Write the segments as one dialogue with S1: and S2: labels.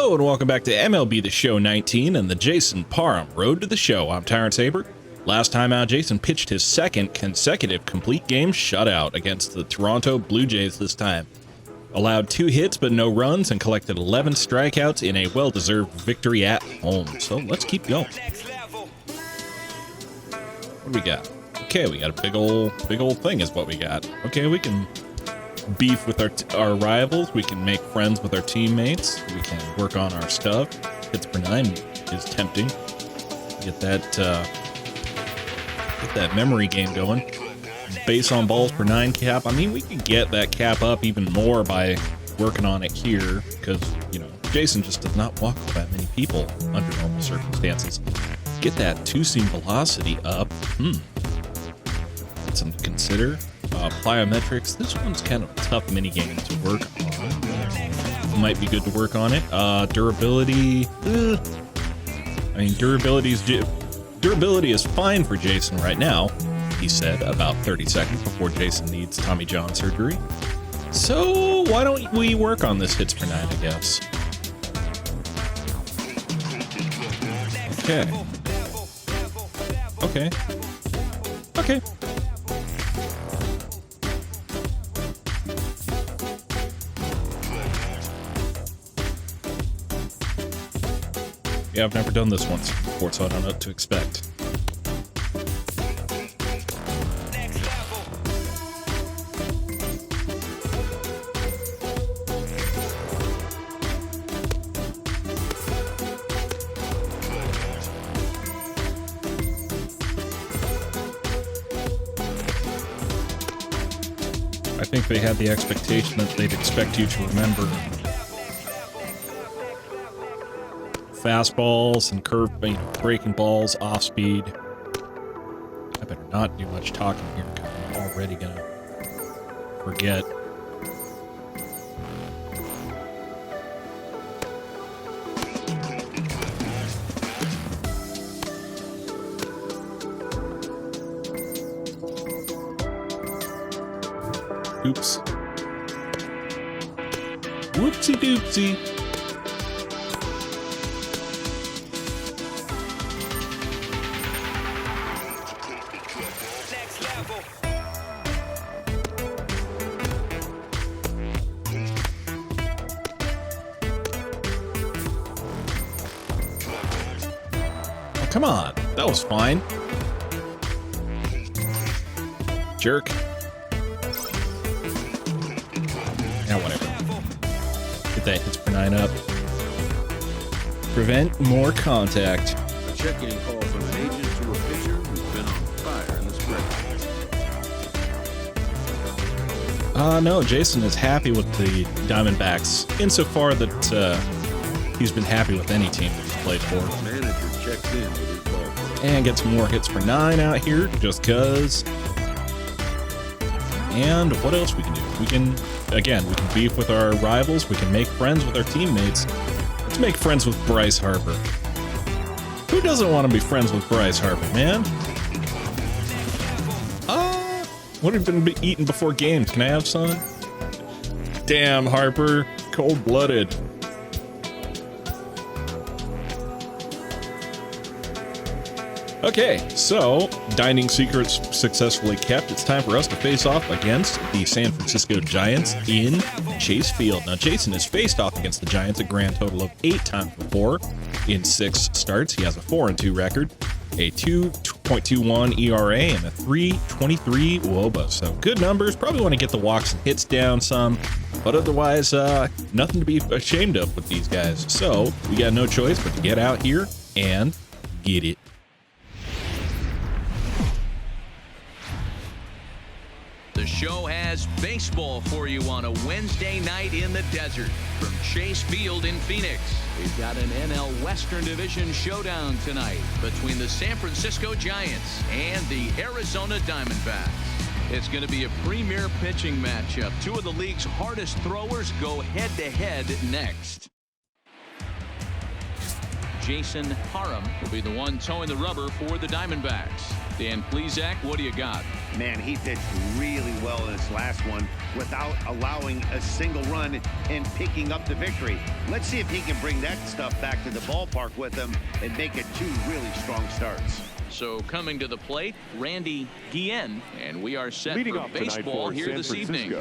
S1: Hello and welcome back to MLB The Show 19 and the Jason Parham Road to the Show. I'm Tyrant Saber. Last time out, Jason pitched his second consecutive complete game shutout against the Toronto Blue Jays this time. Allowed 2 hits but no runs and collected 11 strikeouts in a well-deserved victory at home. So let's keep going. What do we got? Okay, we got a big old thing is what we got. Okay, we can beef with our rivals. We can make friends with our teammates. We can work on our stuff. Hits per 9 is tempting. Get that memory game going. Base on balls per 9 cap. I mean, we can get that cap up even more by working on it here because, you know, Jason just does not walk with that many people under normal circumstances. Get that two-seam velocity up. That's something to consider. Plyometrics. This one's kind of a tough minigame to work on. Might be good to work on it. Durability. I mean, durability is fine for Jason right now, he said about 30 seconds before Jason needs Tommy John surgery. So why don't we work on this hits per 9, I guess. Okay. Yeah, I've never done this once before, so I don't know what to expect. I think they had the expectation that they'd expect you to remember fastballs and breaking balls off speed. I better not do much talking here because I'm already gonna forget. Oops. Whoopsie doopsie. Oh, come on. That was fine. Jerk. Yeah, whatever. Get that hits per 9 up. Prevent more contact.
S2: A check-in call from an agent to a pitcher who's been on fire in the spreadsheet.
S1: No, Jason is happy with the Diamondbacks insofar that he's been happy with any team that he's played for.
S2: The manager checks in with his ball club.
S1: And gets more hits per 9 out here, just cuz. And what else we can do? We can beef with our rivals. We can make friends with our teammates. Let's make friends with Bryce Harper. Who doesn't want to be friends with Bryce Harper, man? What have you been eating before games? Can I have some? Damn, Harper. Cold-blooded. Okay, so dining secrets successfully kept. It's time for us to face off against the San Francisco Giants in Chase Field. Now, Jason has faced off against the Giants a grand total of 8 times before in 6 starts. He has a 4-2 record, a 2.21 ERA, and a 3.23 WOBA. So good numbers. Probably want to get the walks and hits down some, but otherwise, nothing to be ashamed of with these guys. So we got no choice but to get out here and get it.
S3: The show has baseball for you on a Wednesday night in the desert from Chase Field in Phoenix. We've got an NL Western Division showdown tonight between the San Francisco Giants and the Arizona Diamondbacks. It's going to be a premier pitching matchup. 2 of the league's hardest throwers go head-to-head next. Jason Parham will be the one towing the rubber for the Diamondbacks. Dan Plesac, what do you got?
S4: Man, he pitched really well in his last one without allowing a single run and picking up the victory. Let's see if he can bring that stuff back to the ballpark with him and make it 2 really strong starts.
S3: So coming to the plate, Randy Guillen, and we are set for baseball here this evening.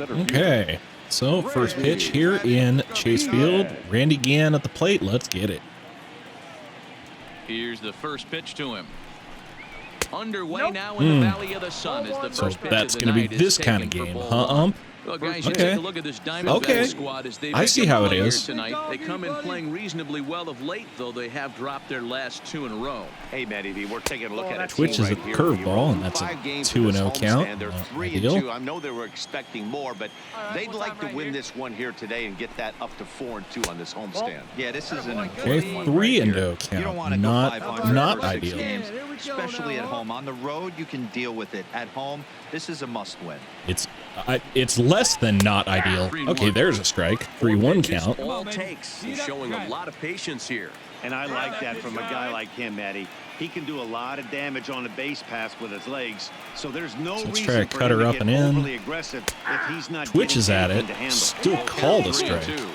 S1: Okay, so first pitch here in Chase Field. Randy Guillen at the plate. Let's get it.
S3: Here's the first pitch to him. Underway now in the Valley of the Sun is the first pitch
S1: That's
S3: of the
S1: going to
S3: night
S1: be
S3: is
S1: this
S3: taken
S1: kind of
S3: for
S1: game,
S3: ball
S1: huh,
S3: one.
S1: Ump?
S3: Well, guys, you
S1: Okay.
S3: take a look at this Diamondback
S1: Okay.
S3: squad as they've
S1: I see how it is.
S3: tonight. They come in playing reasonably well of late, though they have dropped their last 2 in a row.
S4: Hey, Matty V, we're taking a look at it.
S1: Twitch is a curveball, and that's a 2-0 count.
S4: They're
S1: Not
S4: 3-2.
S1: ideal.
S4: I know they were expecting more, but they'd like to win this one here today and get that up to 4-2 on this homestand.
S5: Yeah, this is an
S1: Okay,
S5: important one right
S1: 3-0
S5: here.
S1: count.
S5: You don't want to go
S1: Not
S5: 500
S1: not
S5: for 6
S1: ideal.
S5: games, especially at home. On the road, you can deal with it. At home, this is a must-win.
S1: It's less than not ideal. Okay, there's a strike. 3-1 count.
S2: All takes. He's showing a lot of patience here.
S4: And I like that from a guy like him, Matty. He can do a lot of damage on a base pass with his legs, so there's no
S1: So let's
S4: reason
S1: try to
S4: for
S1: cut
S4: him
S1: her
S4: to
S1: up
S4: get
S1: and in.
S4: overly aggressive if he's not
S1: Twitch
S4: getting
S1: is at it.
S4: anything to handle.
S1: Still called a strike.
S3: 3-2.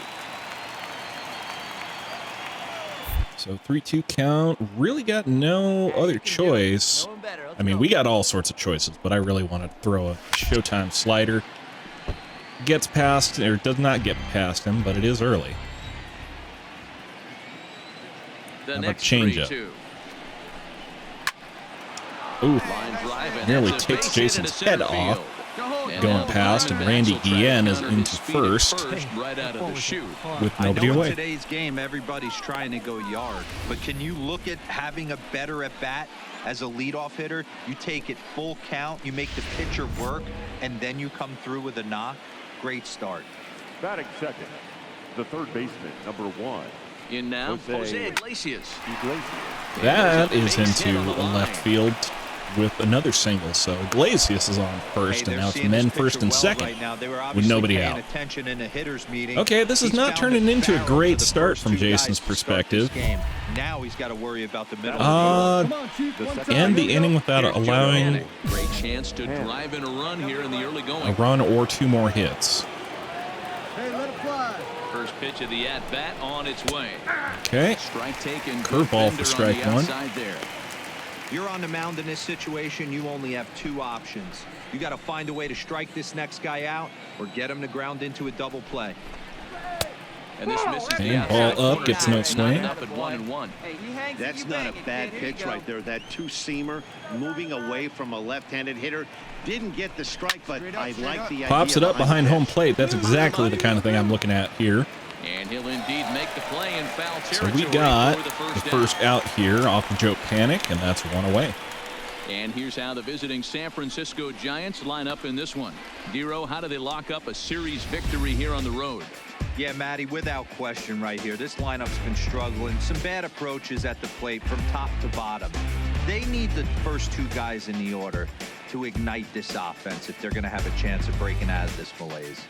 S1: So 3-2 count. Really got no other choice. I mean, we got all sorts of choices, but I really want to throw a Showtime slider. Gets past, or does not get past him, but it is early.
S3: The
S1: How about
S3: next
S1: changeup?
S3: 3-2.
S1: Ooh,
S3: Line drive, and
S1: nearly
S3: that's a
S1: takes
S3: base hit
S1: Jason's
S3: into center
S1: head off.
S3: field. And
S1: Going
S3: now
S1: past, and
S3: Diamondbacks
S1: Randy
S3: will try to
S1: Guillen is
S3: counter his
S1: into
S3: speed at
S1: first.
S3: right out of the chute.
S1: with
S5: I
S1: nobody
S5: know in
S1: away.
S5: today's game, everybody's trying to go yard, but can you look at having a better at bat as a leadoff hitter? You take it full count, you make the pitcher work, and then you come through with a knock. Great start.
S6: Batting second, the third baseman, number 1.
S3: In now, Jose Iglesias.
S1: That is into left field with another single. So Iglesias is on first,
S5: Hey,
S1: and
S5: they're
S1: now it's
S5: seeing
S1: men
S5: this
S1: first
S5: pitcher
S1: and
S5: well
S1: second
S5: right now. They were
S1: with
S5: obviously
S1: nobody
S5: paying
S1: out.
S5: attention in the hitters meeting.
S1: Okay, this is
S5: He's
S1: not
S5: found
S1: turning into a
S5: barrel
S1: great
S5: for the
S1: start
S5: first
S1: from
S5: 2
S1: Jason's
S5: guys to start this
S1: perspective.
S5: game. Now he's got to worry about the middle.
S1: And the inning without allowing
S3: Great chance to drive in a run here in the early
S1: a
S3: going.
S1: run or 2 more hits.
S3: First pitch of the at-bat on its way.
S1: Okay,
S3: Strike taken.
S1: Curveball for
S3: Bender
S1: strike
S3: on the
S1: 1.
S3: outside there.
S5: You're on the mound in this situation, you only have 2 options. You got to find a way to strike this next guy out or get him to ground into a double play.
S3: And this misses the
S1: And
S3: outside
S1: ball up,
S3: corner.
S1: gets no
S3: It's
S1: swing.
S3: not up at 1-1.
S4: That's not a bad pitch right there. That 2-seamer moving away from a left-handed hitter. Didn't get the strike, but I like the idea.
S1: Pops it up behind
S4: the
S1: home
S4: pitch.
S1: plate. That's exactly the kind of thing I'm looking at here.
S3: And he'll indeed make the play in foul
S1: So
S3: territory.
S1: we got
S3: for
S1: the first out here off the Joke Panic, and that's 1 away.
S3: And here's how the visiting San Francisco Giants line up in this one. Dero, how do they lock up a series victory here on the road?
S5: Yeah, Matty, without question right here. This lineup's been struggling. Some bad approaches at the plate from top to bottom. They need the first 2 guys in the order to ignite this offense if they're going to have a chance of breaking out of this malaise.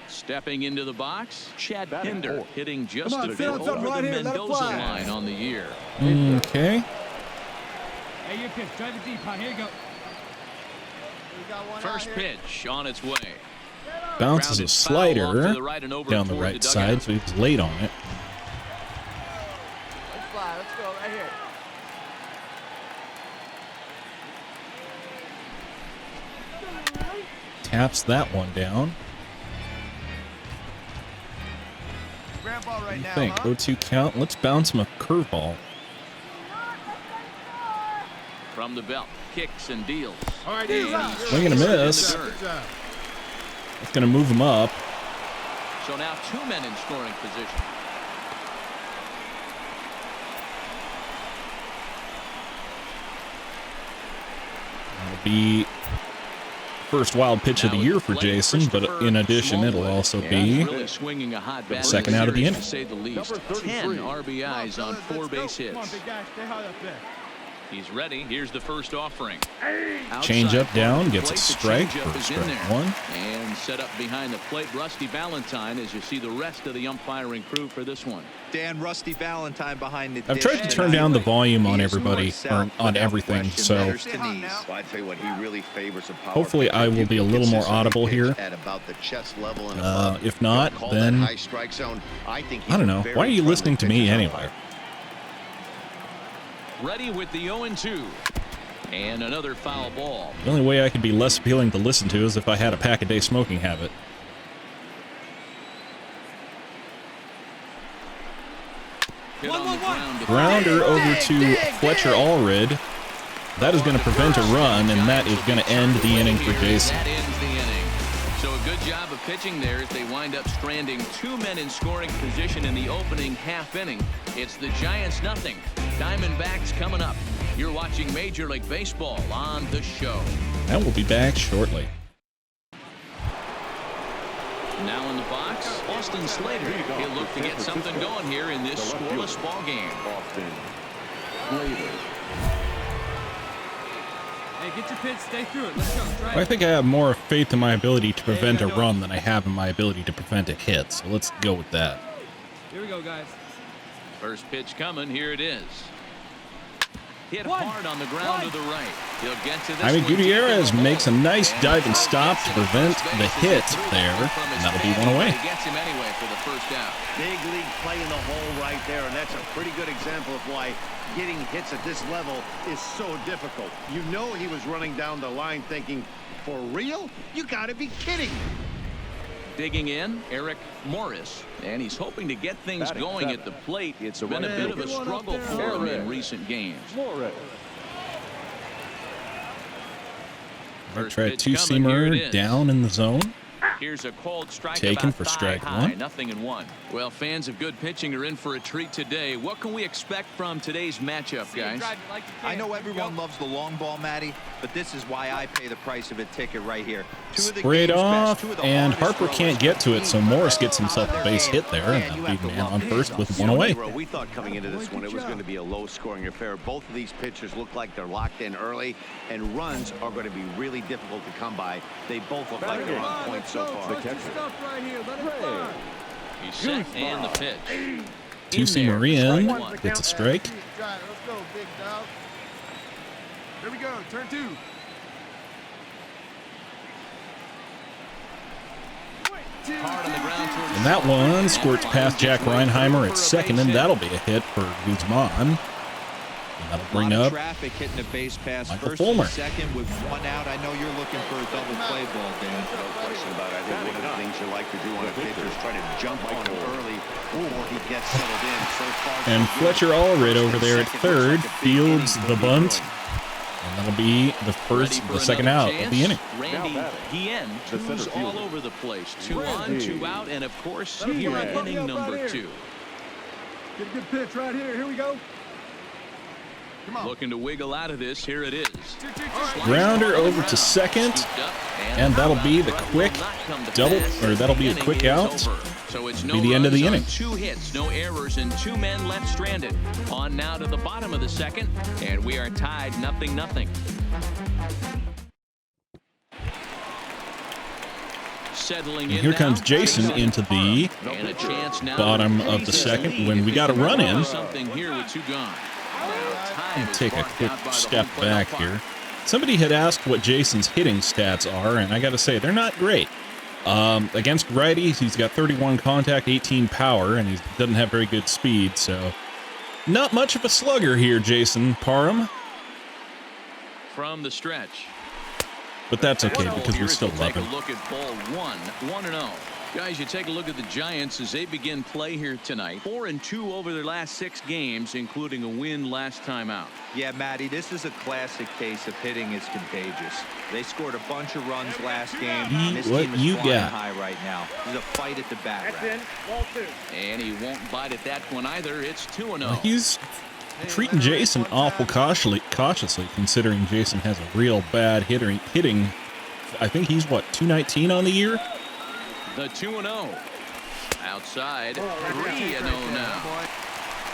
S3: Stepping into the box, Chad Pinder hitting just a bit
S7: Phil,
S3: over
S7: right
S3: the
S7: here, let it
S3: Mendoza
S7: fly.
S3: line on the year.
S1: Okay.
S7: Hey, you pitch. Drive it deep, huh? Here you go.
S3: First pitch on its way.
S1: Bounces a
S3: Grounded foul off
S1: slider
S3: to the right and over
S1: down the
S3: toward
S1: right
S3: dugout.
S1: side, so he's late on it.
S7: Let's fly. Let's go right here.
S1: Taps that one down.
S7: Grandpa right now,
S1: Think 0-2 count. Let's bounce him a curveball.
S3: From the belt, kicks and deals.
S7: All right,
S3: And
S1: Swing and a miss.
S3: in the dirt.
S1: That's going to move him up.
S3: So now 2 men in scoring position.
S1: It'll be first wild pitch of the year for Jason, but in addition, it'll also be
S3: Really swinging a hot bat
S1: second out of the
S3: series,
S1: inning.
S3: to say the least. 10 RBIs on 4 base
S7: Come on,
S3: hits.
S7: big guy. Stay high up there.
S3: He's ready. Here's the first offering.
S1: Change up down, gets a
S3: The
S1: strike
S3: changeup
S1: for
S3: is in
S1: strike
S3: there.
S1: 1.
S3: And set up behind the plate, Rusty Valentine, as you see the rest of the umpiring crew for this one.
S5: Dan, Rusty Valentine behind the
S1: I've tried to turn down the volume on everybody, or on everything, so
S4: Well, I tell you what, he really favors a power
S1: hopefully
S4: pitcher.
S1: I
S4: If
S1: will
S4: you
S1: be a
S4: can
S1: little more
S4: consistently
S1: audible
S4: pitch
S1: here.
S4: At about the chest level and above,
S1: If not,
S4: call
S1: then
S4: that high strike zone. I think
S1: I don't know.
S4: he's
S1: Why are you
S4: very
S1: listening to
S4: friendly
S1: me
S4: pitcher.
S1: anyway?
S3: Ready with the 0-2. And another foul ball.
S1: The only way I could be less appealing to listen to is if I had a pack-a-day smoking habit.
S3: Hit on the ground to
S1: Grounder over to Fletcher Allred. That is going to prevent a run, and that is going to end the inning for Jason.
S3: That ends the inning. So a good job of pitching there as they wind up stranding 2 men in scoring position in the opening half inning. It's the Giants nothing. Diamondbacks coming up. You're watching Major League Baseball on the show.
S1: And we'll be back shortly.
S3: Now in the box, Austin Slater. He'll look to get something going here in this scoreless ball game.
S6: Austin Slater.
S7: Hey, get your pitch. Stay through it. Let's go. Try
S1: I
S7: it.
S1: think I have more faith in my ability to prevent a run than I have in my ability to prevent a hit, so let's go with that.
S7: Here we go, guys.
S3: First pitch coming. Here it is. Hit hard on the ground to the right. He'll get to this
S1: Jaime
S3: one
S1: Gutierrez
S3: deep in the
S1: makes a
S3: hole.
S1: nice
S3: And
S1: diving
S3: throw
S1: stop
S3: gets
S1: to
S3: to the
S1: prevent
S3: first
S1: the
S3: base
S1: hit
S3: as he
S1: there,
S3: from his
S1: and that'll be
S3: stand.
S1: one away.
S3: He gets him anyway for the first out.
S4: Big league play in the hole right there, and that's a pretty good example of why getting hits at this level is so difficult. You know he was running down the line thinking, for real? You gotta be kidding me.
S3: Digging in, Eric Morris, and he's hoping to get things
S6: Batting
S3: going
S6: seven.
S3: at the plate. It's
S6: The
S3: been a
S6: right
S3: bit of a
S6: fielder.
S3: struggle for him in recent games.
S6: Flores.
S1: I
S3: First
S1: tried
S3: pitch coming, here it
S1: two-seamer
S3: is.
S1: down in the zone.
S3: Here's a called strike
S1: Taken
S3: about
S1: for
S3: thigh
S1: strike
S3: high,
S1: 1.
S3: 0-1. Well, fans of good pitching are in for a treat today. What can we expect from today's matchup, guys?
S5: I know everyone loves the long ball, Matty, but this is why I pay the price of a ticket right here.
S1: Sprayed off, and Harper can't get to it, so Morris gets himself a base hit there, and that'll be man on first with one away.
S4: We thought coming into this one it was going to be a low-scoring affair. Both of these pitchers look like they're locked in early, and runs are going to be really difficult to come by. They both look like they're on point so far.
S7: Stuff right here. Let it fire.
S3: He's set and the pitch.
S1: Two-seamer in, gets a strike.
S7: Let's go, big dog. Here we go. Turn 2.
S3: Hard on the ground towards
S1: And that one squirts past Jack Reinheimer at second, and that'll be a hit for Guzman. And that'll bring up
S5: traffic hitting the base pass
S1: Michael
S5: first
S1: Fulmer.
S5: and second with 1 out. I know you're looking for a double play ball, Dan.
S4: No question about it. I think one of the things you like to do on a pitcher is try to jump on him early before he gets settled in. So far,
S1: And
S4: so good.
S1: Fletcher Allred over there at
S4: Second
S1: third
S4: looks like a big
S1: fields
S4: inning
S1: the
S4: for
S1: bunt,
S4: Detroit.
S1: and that'll be the second out of the inning.
S3: Randy
S6: Now batting,
S3: Guillen,
S6: the
S3: twos
S6: center
S3: all
S6: fielder.
S3: over the place. 2 on, 2 out, and of course,
S7: Let him
S3: here
S7: fly,
S3: in
S7: let him
S3: inning
S7: go right
S3: number
S7: here.
S3: 2.
S7: Get a good pitch right here. Here we go. Come on.
S3: Looking to wiggle out of this. Here it is.
S1: Grounder over to second, and that'll be the quick double, or that'll be a quick out.
S3: So it's
S1: Be
S3: no
S1: the end of the
S3: runs on
S1: inning.
S3: 2 hits, no errors, and 2 men left stranded. On now to the bottom of the second, and we are tied 0-0. Settling
S1: And
S3: in
S1: here
S3: now.
S1: comes Jason into the
S3: And a chance now
S1: bottom
S3: to
S1: of
S3: raise
S1: the
S3: his
S1: second
S3: lead
S1: when
S3: if
S1: we
S3: he
S1: got a
S3: can
S1: run
S3: do
S1: in.
S3: something here with 2 gone.
S1: And take a quick step back here. Somebody had asked what Jason's hitting stats are, and I got to say, they're not great. Against righties, he's got 31 contact, 18 power, and he doesn't have very good speed, so not much of a slugger here, Jason Parham.
S3: From the stretch.
S1: But that's okay,
S3: One
S1: because
S3: here
S1: we
S3: as
S1: still
S3: we'll
S1: love
S3: take
S1: him.
S3: a look at ball 1-0. Guys, you take a look at the Giants as they begin play here tonight. 4-2 over their last 6 games, including a win last time out.
S5: Yeah, Matty, this is a classic case of hitting is contagious. They scored a bunch of runs last game. and this
S1: What
S5: team is
S1: you
S5: flying
S1: got?
S5: high right now. There's a fight at the bat rack.
S3: And he won't bite at that one either. It's 2-0.
S1: He's treating Jason awful cautiously, considering Jason has a real bad hitting. I think he's, what, 219 on the year?
S3: The 2-0. Outside, 3-0 now.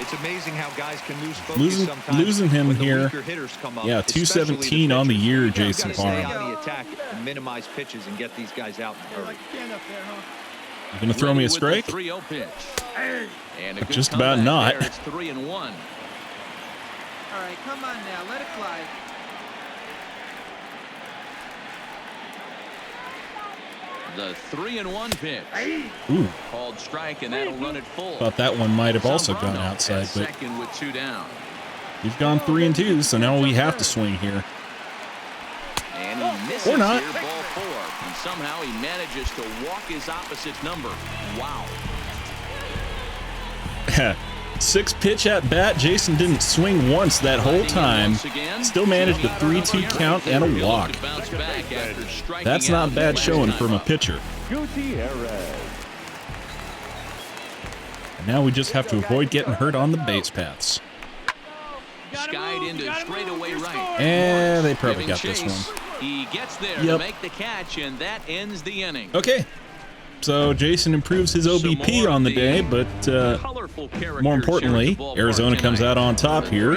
S5: It's amazing how guys can lose focus sometimes.
S1: Losing him
S5: when the
S1: here.
S5: weaker hitters come up,
S1: Yeah,
S5: especially
S1: 217
S5: the
S1: on the
S5: pitchers.
S1: year,
S5: You gotta
S1: Jason
S5: stay
S1: Parham.
S5: on the attack and minimize pitches and get these guys out in a hurry.
S1: You gonna throw me a strike?
S3: 3-0 pitch. And a good
S1: Just about
S3: comeback
S1: not.
S3: there. It's 3-1.
S8: All right, come on now, let it fly.
S3: The 3-1 pitch.
S1: Ooh,
S3: Called strike, and that'll run it full.
S1: thought that one might have also gone
S3: Zambrano
S1: outside,
S3: at
S1: but
S3: second with 2 down.
S1: we've gone 3-2, so now we have to swing here.
S3: And he misses
S1: Or not.
S3: here, ball 4. And somehow he manages to walk his opposite number. Wow.
S1: 6 pitch at bat. Jason didn't swing once that whole time. Still managed a 3-2 count and a walk. That's not bad showing from a pitcher.
S6: Gutierrez.
S1: And now we just have to avoid getting hurt on the base paths.
S3: Skied into straightaway right.
S1: And they probably
S3: Giving
S1: got this
S3: chase.
S1: one.
S3: He gets there to
S1: Yep.
S3: make the catch, and that ends the inning.
S1: Okay. So Jason improves his OBP on the day, but more importantly, Arizona comes out on top here.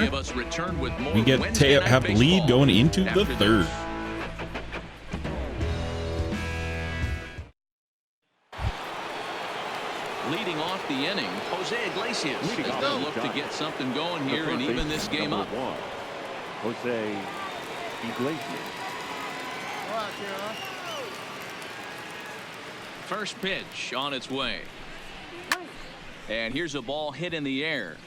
S1: We get to have the lead going into the third.
S3: Leading off the inning, Jose Iglesias
S6: Leading
S3: has
S6: off
S3: got to
S6: the
S3: look to
S6: Giants.
S3: get something going
S6: The
S3: here
S6: first
S3: and even
S6: baseman,
S3: this game up.
S6: number 1, Jose Iglesias.
S3: First pitch on its way. And here's a ball hit in the air.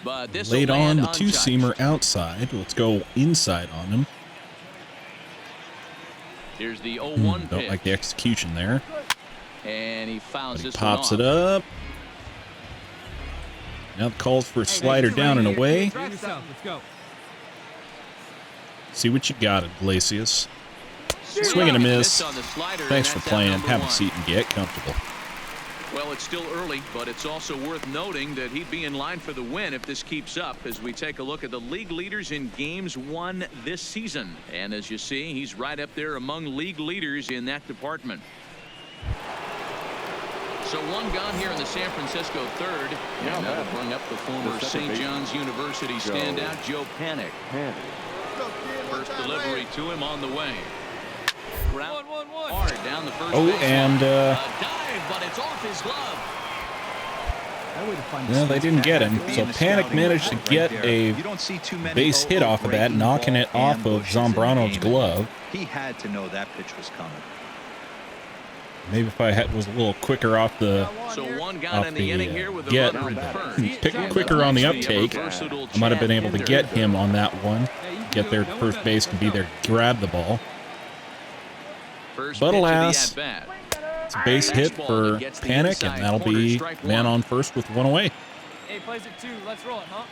S3: But this
S1: Laid on the
S3: untouched.
S1: two-seamer outside. Let's go inside on him.
S3: Here's the 0-1 pitch.
S1: Don't like the execution there.
S3: And he fouls this
S1: Pops
S3: one
S1: it
S3: off.
S1: up. Now the calls for a slider down and away.
S8: Let's go.
S1: See what you got, Iglesias. Swing and a miss.
S3: On the slider, and
S1: Thanks for
S3: that's out
S1: playing.
S3: number
S1: Have a
S3: 1.
S1: seat and get comfortable.
S3: Well, it's still early, but it's also worth noting that he'd be in line for the win if this keeps up as we take a look at the league leaders in games won this season. And as you see, he's right up there among league leaders in that department. So one gone here in the San Francisco third. And that'll bring up the former St. John's University standout, Joe Panic. First delivery to him on the way. Ground hard down the first base
S1: and
S3: line. A dive, but it's off his glove.
S1: No, they didn't get him. So Panic managed to get a base hit off of that, knocking it off of Zambrano's glove.
S5: He had to know that pitch was coming.
S1: Maybe if I was a little quicker off the
S3: So one gone in the inning here with a
S1: get,
S3: runner at first.
S1: pick quicker on the uptake, I might have been able to get him on that one. Get there to first base and be there to grab the ball. But alas, it's a base hit for Panic, and that'll be man on first with one away.
S8: Hey, plays it 2. Let's roll it, huh?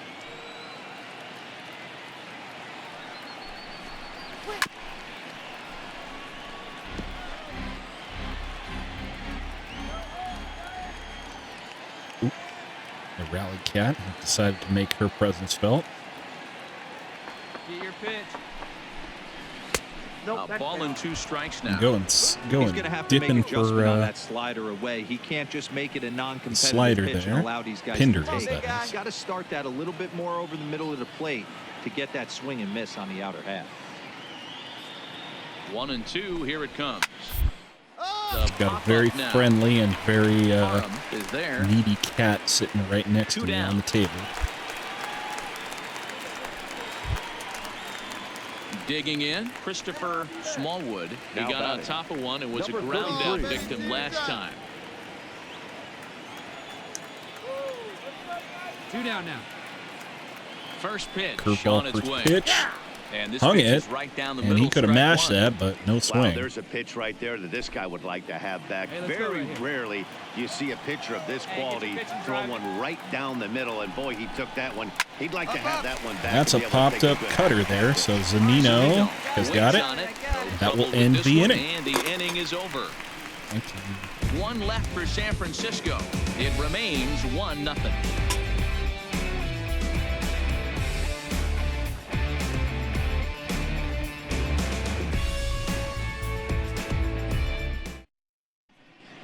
S1: The rally cat decided to make her presence felt.
S8: Get your pitch.
S3: A ball and 2 strikes now.
S1: Going
S5: He's going to have to make
S1: dipping
S5: adjustment on
S1: for
S5: that slider away. He can't just make it a non-competitive
S1: slider
S5: pitch
S1: there.
S5: and allow these guys
S1: Pinders,
S5: to take.
S1: that is.
S5: Got to start that a little bit more over the middle of the plate to get that swing and miss on the outer half.
S3: 1-2. Here it comes.
S1: Got a very friendly and very
S3: Is there.
S1: needy cat sitting right next to me on the table.
S3: Digging in, Christopher Smallwood. He
S6: Now
S3: got on
S6: batting.
S3: top of one and was a
S6: Number
S3: ground out
S6: 33.
S3: victim last time.
S8: 2 down now.
S3: First pitch
S1: Curveball
S3: on its
S1: first
S3: way.
S1: pitch.
S3: And this
S1: Hung
S3: pitch
S1: it,
S3: is right down the
S1: and
S3: middle.
S1: he could have
S3: strike
S1: mashed
S3: one.
S1: that, but no
S4: Wow,
S1: swing.
S4: there's a pitch right there that this guy would like to have back.
S8: Hey, let's go
S4: Very
S8: right here.
S4: rarely do you see a pitcher of this
S8: Hey, get your
S4: quality
S8: pitch and
S4: throw
S8: drive.
S4: one right down the middle, and boy, he took that one. He'd like to have that one back.
S1: That's
S4: to
S1: a
S4: be able to take
S1: popped-up
S4: good
S1: cutter
S4: action.
S1: there, so Zunino has got it.
S3: Waits on it.
S1: That will
S3: Trouble with
S1: end
S3: this
S1: the
S3: one,
S1: inning.
S3: And the inning is over.
S1: Thank you.
S3: One left for San Francisco. It remains 1-0.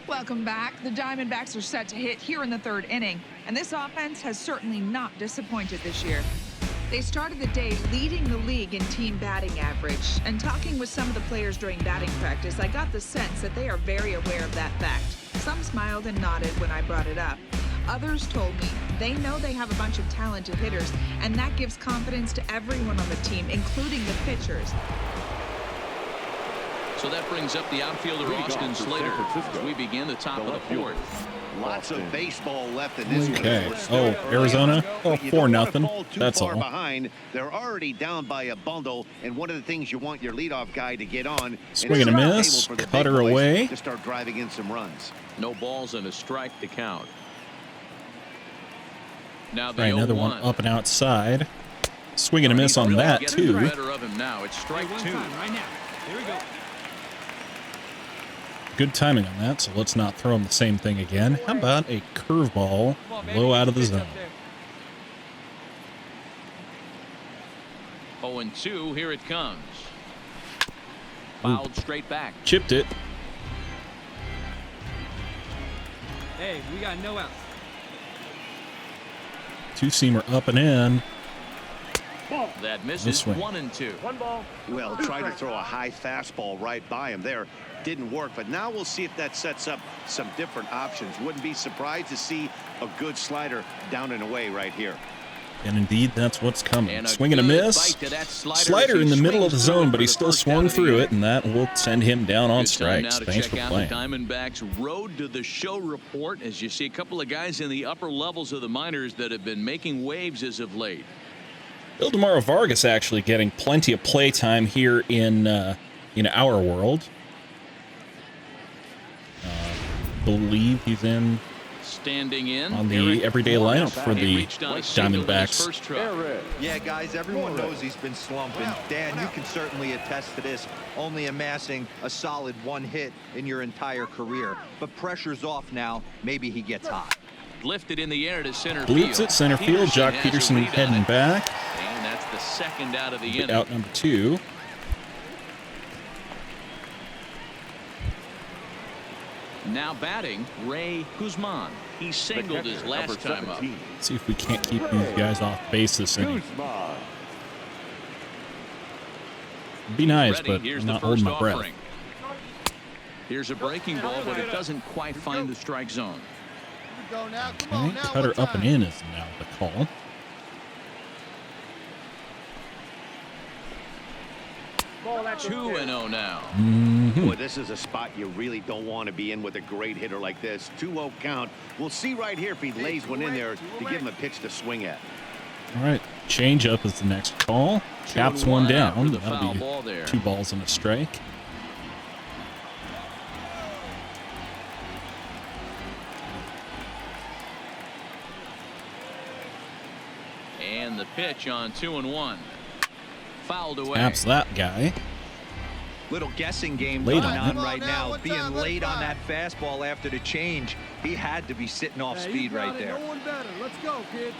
S9: Welcome back. The Diamondbacks are set to hit here in the third inning. and this offense has certainly not disappointed this year. They started the day leading the league in team batting average, and talking with some of the players during batting practice, I got the sense that they are very aware of that fact. Some smiled and nodded when I brought it up. Others told me they know they have a bunch of talented hitters, and that gives confidence to everyone on the team, including the pitchers.
S3: So that brings up the outfielder Austin Slater as we begin the top of the fourth.
S4: Lots of baseball left in this one.
S1: Okay. Oh, Arizona. Oh, 4-0. That's all.
S4: Behind. They're already down by a bundle, and one of the things you want your leadoff guy to get on.
S1: Swing and a miss. Cutter away.
S4: To start driving in some runs.
S3: No balls and a strike to count. Now the
S1: Right, another one up and outside. Swing and a miss on that too.
S3: Better of him now. It's strike two.
S8: Right now. Here we go.
S1: Good timing on that, so let's not throw him the same thing again. How about a curveball low out of the zone?
S3: 0-2, here it comes. Fouled straight back.
S1: Chipped it.
S8: Hey, we got no outs.
S1: Two-seamer up and in.
S3: That misses. 1-2.
S4: Well, tried to throw a high fastball right by him there. Didn't work, but now we'll see if that sets up some different options. Wouldn't be surprised to see a good slider down and away right here.
S1: And indeed, that's what's coming. Swing and a miss. Slider in the middle of the zone, but he still swung through it, and that will send him down on strikes. Thanks for playing.
S3: Diamondbacks road to the show report as you see a couple of guys in the upper levels of the minors that have been making waves as of late.
S1: Ildemaro Vargas actually getting plenty of play time here in our world. Believe he's in
S3: standing in
S1: on the everyday lineup for the Diamondbacks.
S5: Yeah, guys, everyone knows he's been slumping. Dan, you can certainly attest to this, only amassing a solid one hit in your entire career. But pressure's off now. Maybe he gets hot.
S3: Lifted in the air to center
S1: Blitz
S3: field.
S1: at center field. Jock Peterson heading back.
S3: And that's the second out of the inning.
S1: Out number 2.
S3: Now batting, Ray Guzman. He singled his last time up.
S1: Let's see if we can't keep these guys off base this inning. It'd be nice, but I'm not holding my breath.
S3: Here's a breaking ball, but it doesn't quite find the strike zone.
S1: Okay, cutter up and in is now the call.
S3: Two and 0 now.
S4: Boy, this is a spot you really don't want to be in with a great hitter like this. 2-0 count. We'll see right here if he lays one in there to give him a pitch to swing at.
S1: All right, change up is the next call. Caps one down. That'll be 2 balls and a strike.
S3: And the pitch on 2-1. Fouled away.
S1: Taps that guy.
S5: Little guessing game going on right now. Being late on that fastball after the change. He had to be sitting off speed right there.
S7: No one better. Let's go, kid.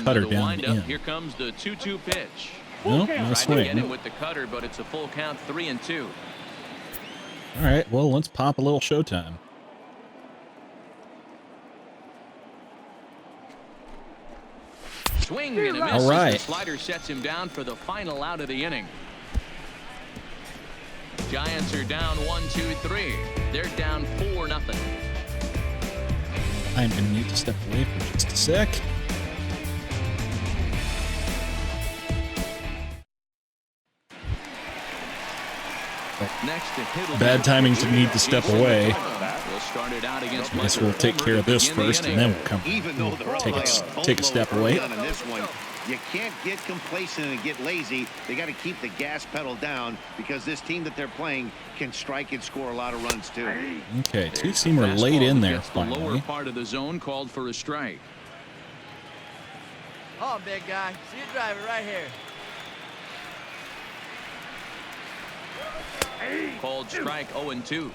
S1: Cutter down in.
S3: Here comes the 2-2 pitch.
S1: Nope, no swing.
S3: Get him with the cutter, but it's a full count, 3-2.
S1: All right, well, let's pop a little showtime.
S3: Swing and a miss.
S1: All right.
S3: The slider sets him down for the final out of the inning. Giants are down 1-2-3. They're down 4-0.
S1: I'm going to need to step away for just a sec.
S3: Next to hit.
S1: Bad timing to need to step away.
S3: We'll start it out against
S1: I guess we'll take care of this first, and then we'll come. We'll take a step away.
S4: On this one, you can't get complacent and get lazy. They got to keep the gas pedal down because this team that they're playing can strike and score a lot of runs too.
S1: Okay, two-seamer laid in there
S3: The lower
S1: finally.
S3: part of the zone called for a strike.
S8: Oh, big guy. See you drive it right here.
S3: Called strike 0-2.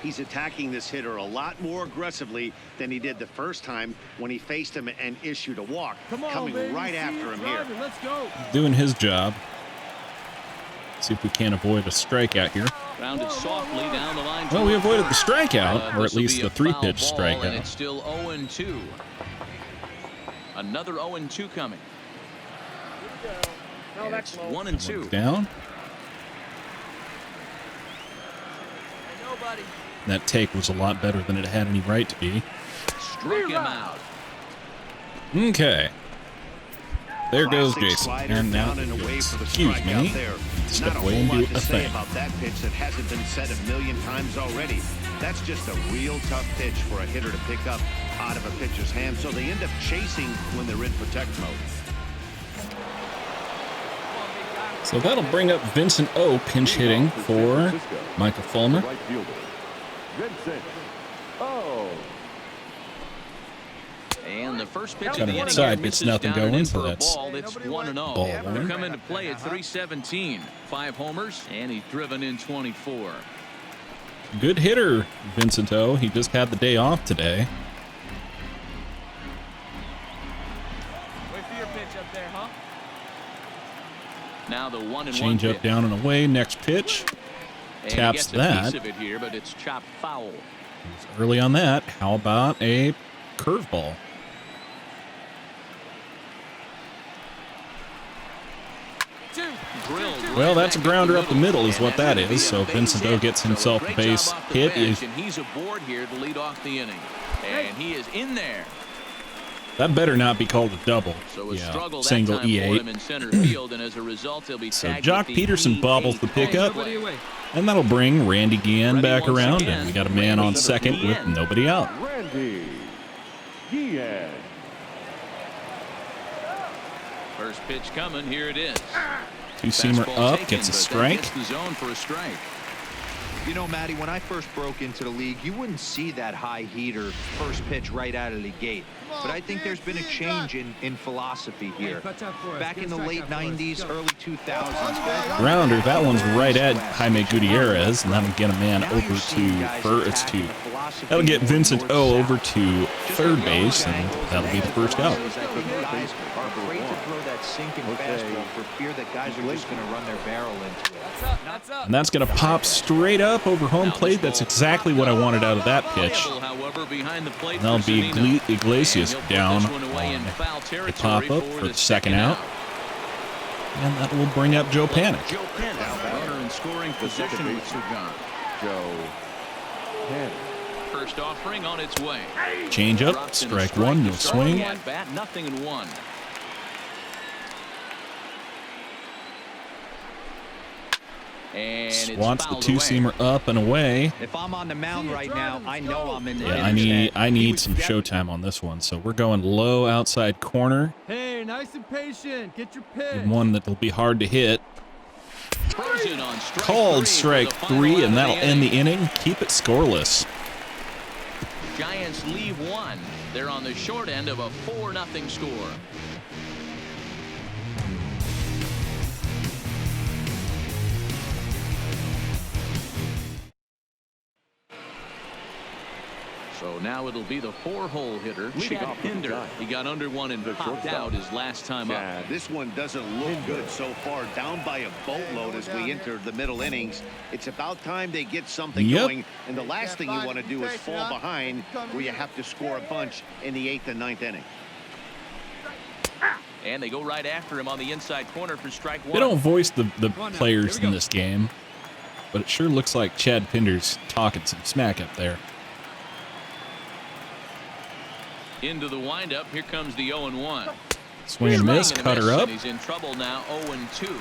S4: He's attacking this hitter a lot more aggressively than he did the first time when he faced him and issued a walk. Coming
S7: baby.
S4: right after him here.
S7: Let's go.
S1: Doing his job. See if we can't avoid a strikeout here.
S3: Grounded softly down the line.
S1: Well, we avoided the strikeout, or at
S3: This will
S1: least
S3: be
S1: the
S3: a foul
S1: 3-pitch
S3: ball, and
S1: strikeout.
S3: it's still 0-2. Another 0-2 coming. And it's 1-2.
S1: Down. That take was a lot better than it had any right to be.
S3: Struck him out.
S1: Okay. There goes
S4: Classic
S1: Jason.
S4: slider
S1: And now,
S4: down and away for the
S1: excuse me,
S4: strikeout there.
S1: step
S4: Not a
S1: away and
S4: whole
S1: do
S4: lot to
S1: a
S4: say
S1: thing.
S4: about that pitch that hasn't been said a million times already. That's just a real tough pitch for a hitter to pick up out of a pitcher's hand, so they end up chasing when they're in protect mode.
S1: So that'll bring up Vincent O pinch hitting for Michael Fulmer.
S6: Right fielder, Vincent. Oh.
S3: And the first pitch
S1: Got
S3: of
S1: him
S3: the inning
S1: outside,
S3: here
S1: gets
S3: misses
S1: nothing
S3: down and
S1: going,
S3: in
S1: so
S3: for a
S1: that's
S3: ball. It's 1-0.
S1: ball
S3: He'll
S1: one.
S3: come into play at 317. 5 homers, and he's driven in 24.
S1: Good hitter, Vincent O. He just had the day off today.
S8: Wait for your pitch up there, huh?
S3: Now the 1-1
S1: Change up
S3: pitch.
S1: down and away. Next pitch.
S3: And
S1: Taps
S3: he gets a piece
S1: that.
S3: of it here, but it's chopped foul.
S1: Early on that. How about a curveball? Well, that's a grounder up the middle is what that is. So Vincent O gets himself a base hit.
S3: And he's aboard here to lead off the inning. And he is in there.
S1: That better not be called a double.
S3: So a struggle that
S1: single
S3: time for him
S1: E8.
S3: in center field, and as a result, he'll be
S1: So
S3: tagged
S1: Jock
S3: with the
S1: Peterson
S3: E8
S1: bobbles the pickup,
S3: play.
S1: and that'll bring Randy Guillen
S3: Ready
S1: back
S3: once
S1: around,
S3: again.
S1: and we got a man on second with nobody out.
S6: Randy Guillen.
S3: First pitch coming, here it is.
S1: Two-seamer
S3: Fastball
S1: up,
S3: taken,
S1: gets a
S3: but that
S1: strike.
S3: gets the zone for a strike.
S5: You know, Matty, when I first broke into the league, you wouldn't see that high heater first pitch right out of the gate. But I think there's been a change in philosophy here. Back in the late 90s, early 2000s.
S1: Grounder, that one's right at Jaime Gutierrez, and that'll get a man over to first. That'll get Vincent O over to third base, and that'll be the first out.
S5: Guys are afraid to throw that sinking fastball for fear that guys are just going to run their barrel into it.
S8: That's up.
S1: And that's going to pop straight up over home plate. That's exactly what I wanted out of that pitch.
S3: However, behind the plate
S1: That'll
S3: for
S1: be
S3: Zunino.
S1: Iglesias
S3: And he'll put
S1: down
S3: this one away in
S1: on
S3: foul
S1: a
S3: territory
S1: pop-up for the second out. And that will bring up Joe Panic.
S3: Joe Panic, runner in scoring position with Sugan.
S6: Joe Panic.
S3: First offering on its way.
S1: Change up,
S3: Drops in a
S1: strike one, no
S3: to start
S1: swing.
S3: the at bat, 0-1. And it's
S1: Wants the
S3: fouled
S1: two-seamer up and away.
S5: If I'm on the mound right now, I know I'm in the
S1: Yeah,
S5: hitter's
S1: I need some showtime on this one. So we're going low outside corner.
S7: Hey, nice and patient. Get your pitch.
S1: And one that'll be hard to hit.
S3: Throws it on strike
S1: Called
S3: three
S1: strike
S3: for the final
S1: 3,
S3: out
S1: and
S3: of
S1: that'll
S3: the
S1: end the inning. Keep it scoreless.
S3: Giants leave one. They're on the short end of a 4-0 score. So now it'll be the 4-hole hitter,
S6: Leading
S3: Chad
S6: off with the
S3: Pinder.
S6: Giants.
S3: He got under one and
S6: The
S3: popped
S6: shortstop.
S3: out his last time up.
S4: This one doesn't look good so far. Down by a boatload as we enter the middle innings. It's about time they get something
S1: Yep.
S4: going. And the last thing you want to do is fall behind where you have to score a bunch in the 8th and 9th inning.
S3: And they go right after him on the inside corner for strike one.
S1: They don't voice the players in this game, but it sure looks like Chad Pinder's talking some smack up there.
S3: Into the windup. Here comes the 0-1.
S1: Swing and miss,
S3: Swing and a
S1: cut her
S3: miss,
S1: up.
S3: and he's in trouble now, 0-2.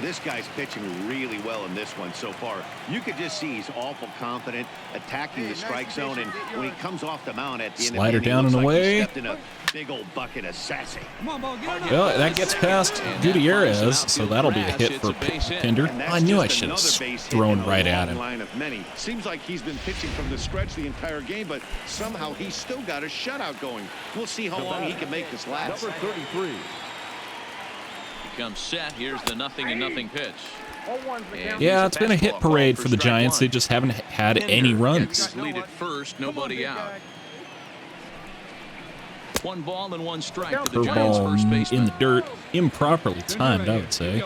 S4: This guy's pitching really well in this one so far. You could just see he's awful confident, attacking the strike zone, and when he comes off the mound at the end
S1: Slider
S4: of the
S1: down
S4: inning,
S1: and
S4: looks like
S1: away.
S4: he stepped in a big old bucket of sassy.
S1: Well, that gets past Gutierrez, so that'll be a hit for Pinder.
S4: And that's
S1: I knew I
S4: just
S1: should have
S4: another base hit
S1: thrown
S4: in a
S1: right at
S4: long
S1: him.
S2: Line of many. Seems like he's been pitching from the stretch the entire game, but somehow he's still got a shutout going. We'll see how long he can make this last.
S6: Number 33.
S3: He comes set. Here's the 0-0 pitch. And
S1: Yeah,
S3: here's
S1: it's been a hit
S3: fastball called
S1: parade for the
S3: strike
S1: Giants.
S3: one.
S1: They just haven't had
S3: Pinder
S1: any
S3: gets
S1: runs.
S3: his lead at first, nobody out. 1 ball and 1 strike to the Giants first
S1: Curveball
S3: baseman.
S1: in the dirt, improperly timed, I would say.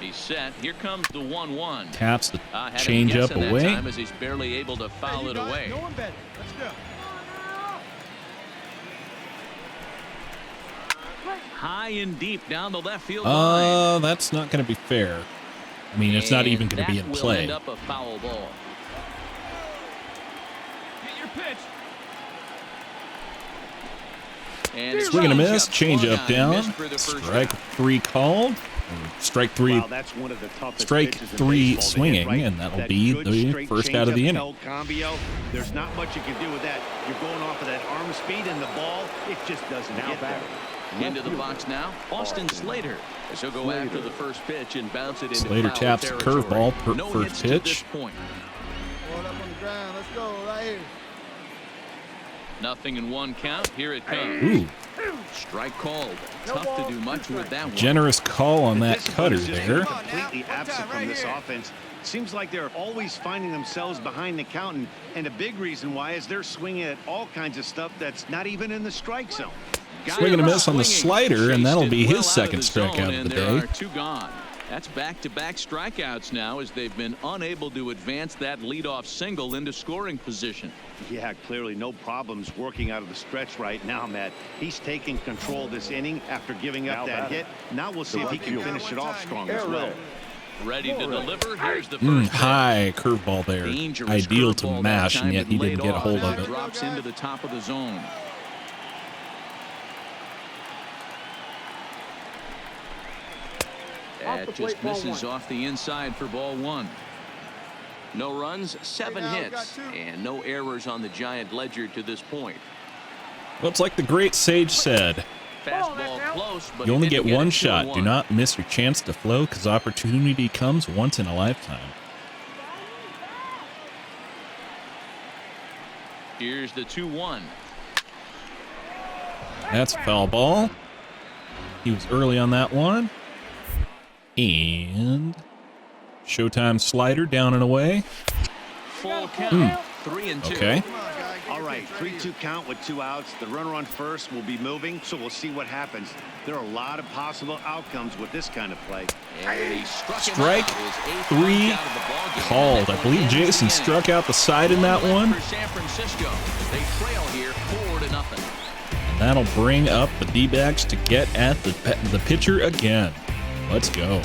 S3: He's set. Here comes the 1-1.
S1: Taps the
S3: Had a
S1: change
S3: guess
S1: up
S3: in that
S1: away.
S3: time as he's barely able to foul it away.
S7: No one bet. Let's go.
S3: High and deep down the left field line.
S1: That's not going to be fair. I mean, it's not even going to be in
S3: That will
S1: play.
S3: end up a foul ball.
S7: Get your pitch.
S3: And
S1: Swing and a miss.
S3: Swung
S1: Change up
S3: on,
S1: down.
S3: missed for the first
S1: Strike
S3: round.
S1: 3 called. Strike 3.
S4: Wow, that's one of the toughest
S1: Strike
S4: pitches in
S1: 3
S4: baseball to hit,
S1: swinging,
S4: right?
S1: and that'll
S4: That
S1: be
S4: good
S1: the
S4: straight
S1: first out of the
S4: changeup
S1: inning.
S4: El Cambio. There's not much you can do with that. You're going off of that arm speed, and the ball, it just doesn't get there.
S3: Into the box now, Austin Slater. As he'll go after the first pitch and bounce it into
S1: Slater
S3: foul
S1: taps the
S3: territory.
S1: curveball
S3: No
S1: first
S3: hits to this
S1: pitch.
S3: point.
S7: Hold up on the ground. Let's go right here.
S3: Nothing in 1 count. Here it comes.
S1: Ooh,
S3: Strike called. Tough to do much with that one.
S1: generous call on
S4: The
S1: that
S4: discipline
S1: cutter
S4: is just
S1: there.
S4: completely absent from this offense. Seems like they're always finding themselves behind the count, and a big reason why is they're swinging at all kinds of stuff that's not even in the strike zone.
S1: Swing and a miss on the
S3: Swinging.
S1: slider, and that'll
S3: Chased
S1: be
S3: it
S1: his
S3: well
S1: second
S3: out of the zone,
S1: strikeout of
S3: and
S1: the
S3: there
S1: day.
S3: are 2 gone. That's back-to-back strikeouts now as they've been unable to advance that leadoff single into scoring position.
S4: Yeah, clearly no problems working out of the stretch right now, Matt. He's taking control this inning after giving up that hit. Now we'll see if he can finish it off strong as well.
S3: Ready to deliver. Here's the first pitch.
S1: High curveball there.
S3: Dangerous
S1: Ideal to
S3: curveball that
S1: mash, and
S3: time.
S1: yet he
S3: Laid
S1: didn't get a
S3: off.
S1: hold of it.
S3: Drops into the top of the zone. That just misses off the inside for ball 1. No runs, 7 hits, and no errors on the Giant ledger to this point.
S1: Well, it's like the great sage said.
S3: Fastball close, but
S1: You only
S3: he
S1: get
S3: didn't
S1: one
S3: it
S1: shot.
S3: 2-1.
S1: Do not miss your chance to flow, because opportunity comes once in a lifetime.
S3: Here's the 2-1.
S1: That's a foul ball. He was early on that one. And Showtime slider down and away.
S3: Full count. 3-2.
S1: Okay.
S4: All right, 3-2 count with 2 outs. The runner on first will be moving, so we'll see what happens. There are a lot of possible outcomes with this kind of play.
S3: And he struck him
S1: Strike
S3: out. His 8th
S1: 3
S3: out of the ballgame.
S1: called. I believe
S3: Ends the
S1: Jason
S3: inning.
S1: struck out the side in that
S3: One
S1: one.
S3: for San Francisco. They trail here 4-0.
S1: And that'll bring up the D-backs to get at the pitcher again. Let's go.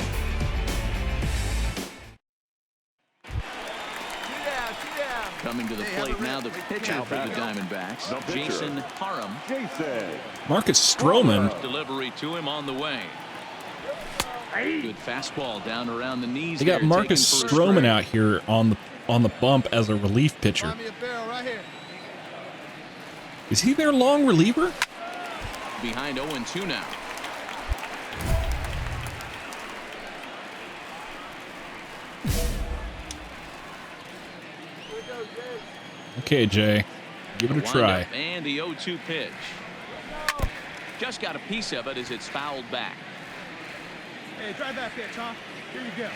S3: Coming to the plate now, the pitcher for the Diamondbacks, Jason Parham.
S1: Marcus Stroman.
S3: Delivery to him on the way. Good fastball down around the knees.
S1: They got
S3: there,
S1: Marcus
S3: taken for a
S1: Stroman
S3: strike.
S1: out here on the bump as a relief pitcher.
S7: Find me a barrel right here.
S1: Is he their long reliever?
S3: Behind 0-2 now.
S1: Okay, Jay. Give it a try.
S3: Windup and the 0-2 pitch. Just got a piece of it as it's fouled back.
S7: Hey, drive that pitch, huh? Here you go.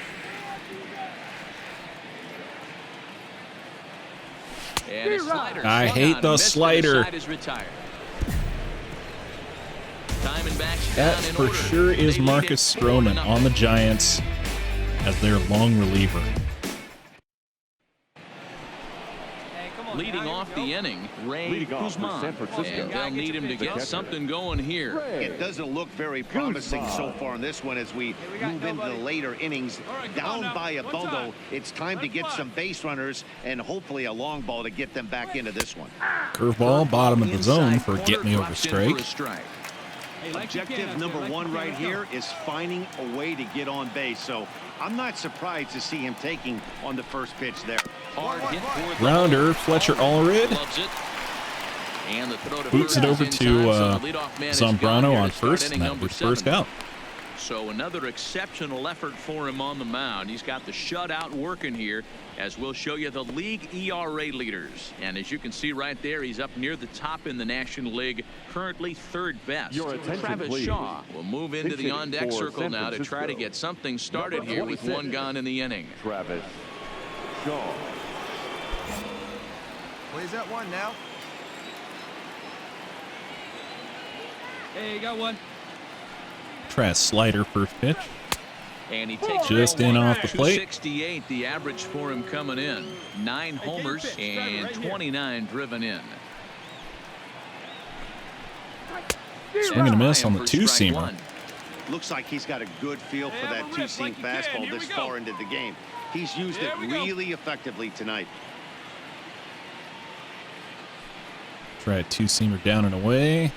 S3: And a slider
S1: I
S3: swung
S1: hate
S3: on,
S1: the
S3: missed, but
S1: slider.
S3: side is retired. Diamondbacks
S1: That
S3: down in
S1: for
S3: order.
S1: sure is
S3: They lead
S1: Marcus
S3: it
S1: Stroman
S3: 4-0.
S1: on the Giants as their long reliever.
S3: Leading off the inning, Ray
S6: Leading off for
S3: Guzman.
S6: San Francisco.
S3: And they'll need him to get something going here.
S4: It doesn't look very promising so far in this one as we move into the later innings. Down by a bundle, it's time to get some base runners and hopefully a long ball to get them back into this one.
S1: Curveball, bottom of the zone for
S3: Inside
S1: get me
S3: corner,
S1: over
S3: drops in for a
S1: strike.
S3: strike.
S4: Objective number 1 right here is finding a way to get on base. So I'm not surprised to see him taking on the first pitch there.
S3: Hard hit for the
S1: Rounder, Fletcher Allred.
S3: Loves it. And the throw to
S1: Boots
S3: first
S1: it over
S3: is in
S1: to
S3: time, so the leadoff man is gone
S1: Zambrano
S3: here
S1: on
S3: to start
S1: first,
S3: inning
S1: and that
S3: number
S1: was first
S3: 7.
S1: out.
S3: So another exceptional effort for him on the mound. He's got the shutout working here, as we'll show you the league ERA leaders. And as you can see right there, he's up near the top in the National League, currently 3rd best.
S6: Your attention,
S3: Travis
S6: please.
S3: Shaw will move into the
S6: Pitching
S3: on-deck
S6: for
S3: circle
S6: San
S3: now to try to
S6: Francisco.
S3: get something started
S6: Number
S3: here with
S6: 26.
S3: 1 gone in the inning.
S6: Travis Shaw.
S8: Well, he's at 1 now.
S7: Hey, you got one.
S1: Try a slider first pitch.
S3: And he takes
S1: just in off the plate.
S3: 268, the average for him coming in. 9 homers and 29 driven in.
S1: Swing and a miss on the two-seamer.
S4: Looks like he's got a good feel for that two-seam fastball this far into the game. He's used it really effectively tonight.
S1: Try a two-seamer down and away.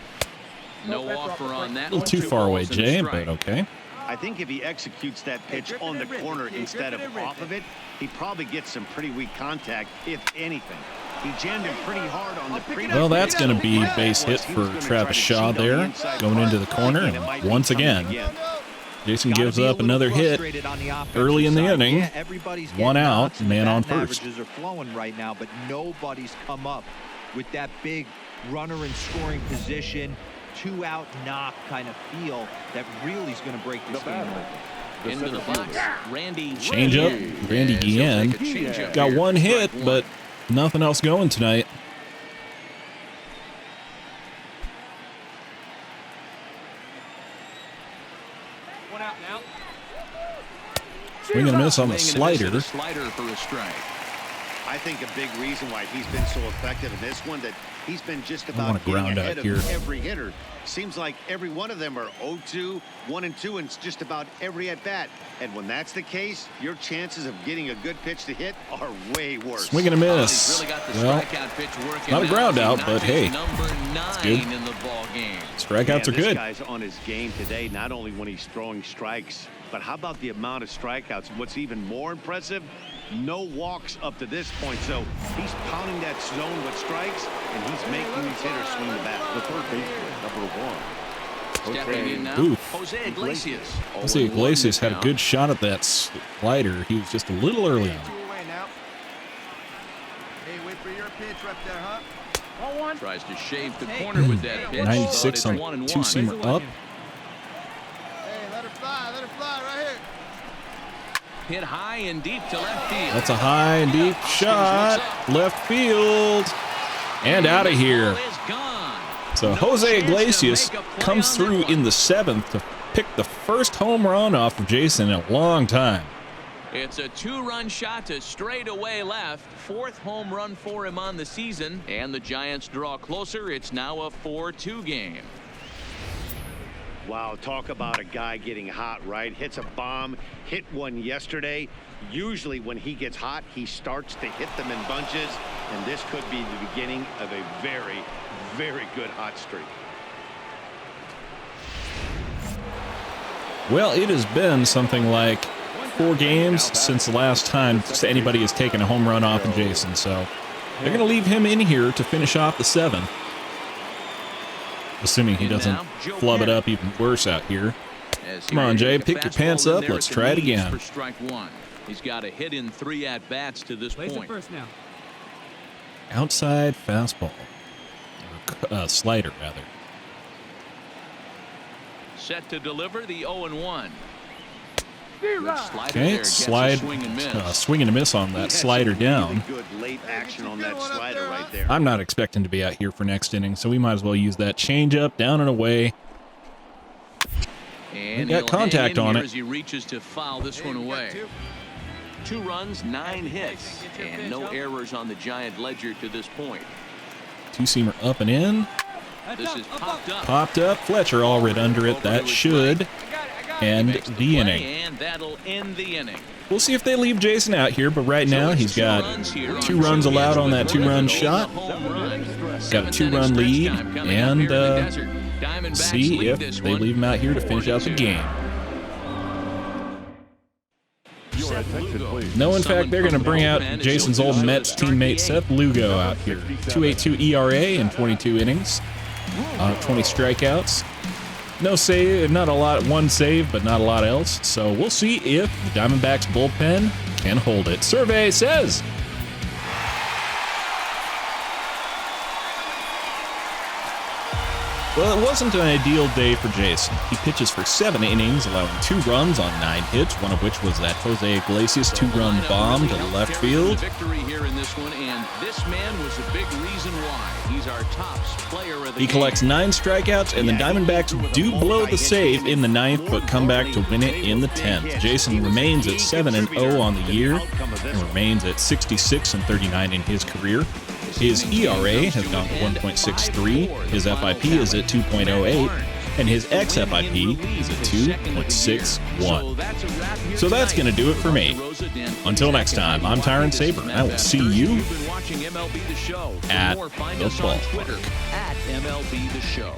S3: No offer on that.
S1: A little too far away, Jay, but okay.
S4: I think if he executes that pitch on the corner instead of off of it, he probably gets some pretty weak contact, if anything. He jammed him pretty hard on the previous.
S1: Well, that's going to be base hit for Travis Shaw there, going into the corner. And once again, Jason gives up another hit early in the inning. 1 out, man on first.
S5: Averages are flowing right now, but nobody's come up with that big runner in scoring position, 2-out knock kind of feel that really is going to break this game open.
S3: Into the box, Randy.
S1: Changeup, Randy Guillen. Got one hit, but nothing else going tonight.
S8: One out now.
S1: Swing and a miss on the slider.
S3: For a strike.
S4: I think a big reason why he's been so effective in this one that he's been just about
S1: wanna ground
S4: getting
S1: out
S4: ahead
S1: here.
S4: of every hitter. Seems like every one of them are 0-2, 1-2, and it's just about every at bat. And when that's the case, your chances of getting a good pitch to hit are way worse.
S1: Swing and a miss.
S3: Really got the
S1: Well,
S3: strikeout pitch working
S1: not a
S3: now.
S1: ground out,
S3: He
S1: but
S3: notches
S1: hey,
S3: number 9
S1: good.
S3: in the ball game.
S1: Strikeouts are
S4: This
S1: good.
S4: guy's on his game today, not only when he's throwing strikes, but how about the amount of strikeouts? What's even more impressive, no walks up to this point. So he's pounding that zone with strikes, and he's making these hitters swing the bat.
S6: The third baseman, number 1.
S3: Stepping in now,
S1: Oof.
S3: Jose Iglesias.
S1: I see Iglesias had a good shot at that slider. He was just a little early on.
S8: 2 away now. Hey, wait for your pitch right there, huh?
S3: Tries to shave the corner with that pitch.
S1: 96
S3: but
S1: on
S3: it's 1-1.
S1: two-seamer up.
S8: Hey, let her fly right here.
S3: Hit high and deep to left field.
S1: That's a high and deep shot. Left field. And out of here.
S3: Ball is gone.
S1: So Jose Iglesias comes through in the 7th to pick the first home run off of Jason in a long time.
S3: It's a 2-run shot to straightaway left. 4th home run for him on the season. And the Giants draw closer. It's now a 4-2 game.
S4: Wow, talk about a guy getting hot, right? Hits a bomb, hit one yesterday. Usually when he gets hot, he starts to hit them in bunches. And this could be the beginning of a very, very good hot streak.
S1: Well, it has been something like 4 games since the last time anybody has taken a home run off of Jason. So they're going to leave him in here to finish off the 7th. Assuming he doesn't flub it up even worse out here. Come on, Jay, pick your pants up. Let's try it again.
S3: For strike 1. He's got a hit in 3 at-bats to this point.
S8: First now.
S1: Outside fastball. Or, slider, rather.
S3: Set to deliver the 0-1.
S1: Okay, slide, swing and a miss on that slider down.
S4: Good late action on that slider right there.
S1: I'm not expecting to be out here for next inning, so we might as well use that changeup down and away.
S3: And
S1: got contact on it.
S3: as he reaches to foul this one away. 2 runs, 9 hits, and no errors on the Giant ledger to this point.
S1: Two-seamer up and in.
S3: This is popped up.
S1: Popped up. Fletcher all right under it. That should end the inning.
S3: And that'll end the inning.
S1: We'll see if they leave Jason out here, but right now he's got 2 runs allowed on that 2-run shot. Got a 2-run lead, and see if they leave him out here to finish out the game. No, in fact, they're going to bring out Jason's old Mets teammate Seth Lugo out here. 2.82 ERA in 22 innings, 20 strikeouts. No save, not a lot, 1 save, but not a lot else. So we'll see if the Diamondbacks bullpen can hold it. Survey says. Well, it wasn't an ideal day for Jason. He pitches for 7 innings, allowing 2 runs on 9 hits, one of which was that Jose Iglesias 2-run bomb to the left field.
S3: Victory here in this one, and this man was a big reason why he's our top player of the
S1: He collects 9 strikeouts, and the Diamondbacks do blow the save in the 9th, but come back to win it in the 10th. Jason remains at 7-0 on the year and remains at 66-39 in his career. His ERA has gone to 1.63, his FIP is at 2.08, and his xFIP is at 2.61. So that's going to do it for me. Until next time, I'm Tyron Saber, and I will see you at the ballpark.
S3: At MLB The Show.